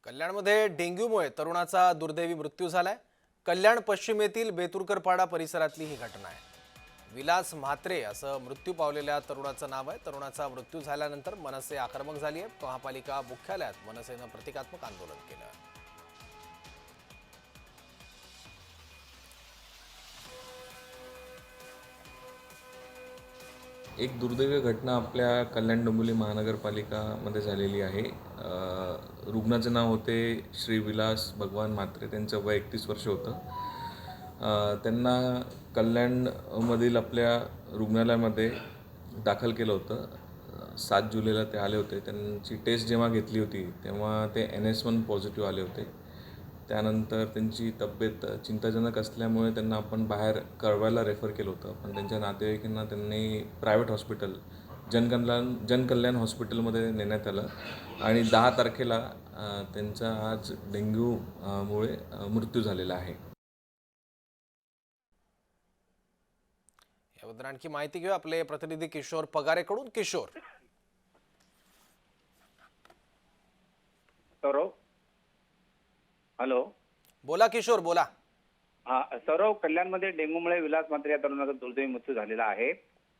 कल्याणमध्ये डेंग्यूमुळे तरुणाचा दुर्दैवी मृत्यू झालाय। कल्याण पश्चिमेतील बेतुरकरपाडा परिसरातली ही घटना आहे। विलास म्हात्रे असं मृत्यू पावलेल्या तरुणाचं नाव आहे। तरुणाचा मृत्यू झाल्यानंतर मनसे आक्रमक झाली आहे। महापालिका मुख्यालयात मनसेनं प्रतिकात्मक आंदोलन केलं। एक दुर्दैवी घटना आपल्या कल्याण डोंबिवली महानगरपालिकामध्ये झालेली आहे। रुग्णाचे नाव होते श्री विलास भगवान म्हात्रे। त्यांचं वय 31 वर्ष होतं। त्यांना कल्याणमधील आपल्या रुग्णालयामध्ये दाखल केलं होतं। 7 जुलैला ते आले होते। त्यांची टेस्ट जेव्हा घेतली होती तेव्हा ते NS1 पॉझिटिव्ह आले होते। त्यानंतर त्यांची तब्येत चिंताजनक असल्यामुळे त्यांना आपण बाहेर कळवायला रेफर केलं होतं, पण त्यांच्या नातेवाईकांना त्यांनी प्रायव्हेट हॉस्पिटल जनकल्याण हॉस्पिटलमध्ये नेण्यात आलं आणि 10 तारखेला त्यांचा आज डेंग्यूमुळे मृत्यू झालेला आहे। याबद्दल आणखी माहिती घेऊ आपले प्रतिनिधी किशोर पगारेकडून। किशोर, सौरव, हॅलो. बोला किशोर, बोला। हा सौरव, कल्याणमध्ये डेंग्यूमुळे विलास म्हात्रे या तरुणाचा दुर्दैवी मृत्यू झालेला आहे।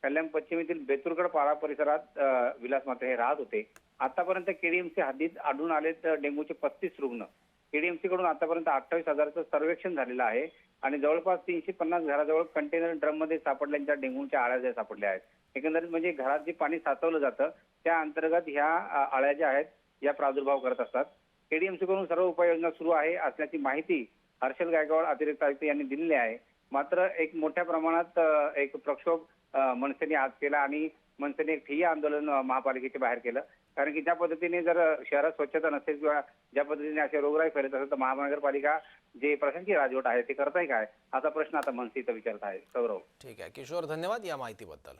कल्याण पश्चिमेतील बेतुरगड पाडा परिसरात विलास म्हात्रे हे राहत होते। आतापर्यंत KDMC हद्दीत आढळून आलेत डेंग्यूचे 35 रुग्ण। KDMC कडून आतापर्यंत 28,000चं सर्वेक्षण झालेलं आहे आणि जवळपास 350 घराजवळ कंटेनर ड्रम मध्ये सापडल्याच्या डेंग्यूच्या आळ्या ज्या सापडल्या आहेत। एकंदरीत म्हणजे घरात जे पाणी साचवलं जातं त्या अंतर्गत ह्या आळ्या ज्या आहेत या प्रादुर्भाव करत असतात। KDMC कडून सर्व उपाययोजना सुरू आहे असल्याची माहिती हर्षल गायकवाड अतिरिक्त आयुक्त यांनी दिलेली आहे। मात्र एक मोठ्या प्रमाणात एक प्रक्षोभ मनसेने आज केला आणि मनसेने एक ठिय्या आंदोलन महापालिकेच्या बाहेर केलं। कारण की ज्या पद्धतीने जर शहरात स्वच्छता नसेल किंवा ज्या पद्धतीने असे रोगराई फैलत असेल तर महानगरपालिका जे प्रशासकीय राजवट आहे ते करताय काय, असा प्रश्न आता मनसे इथं विचारत आहे। सौरव, ठीक आहे किशोर, धन्यवाद या माहितीबद्दल।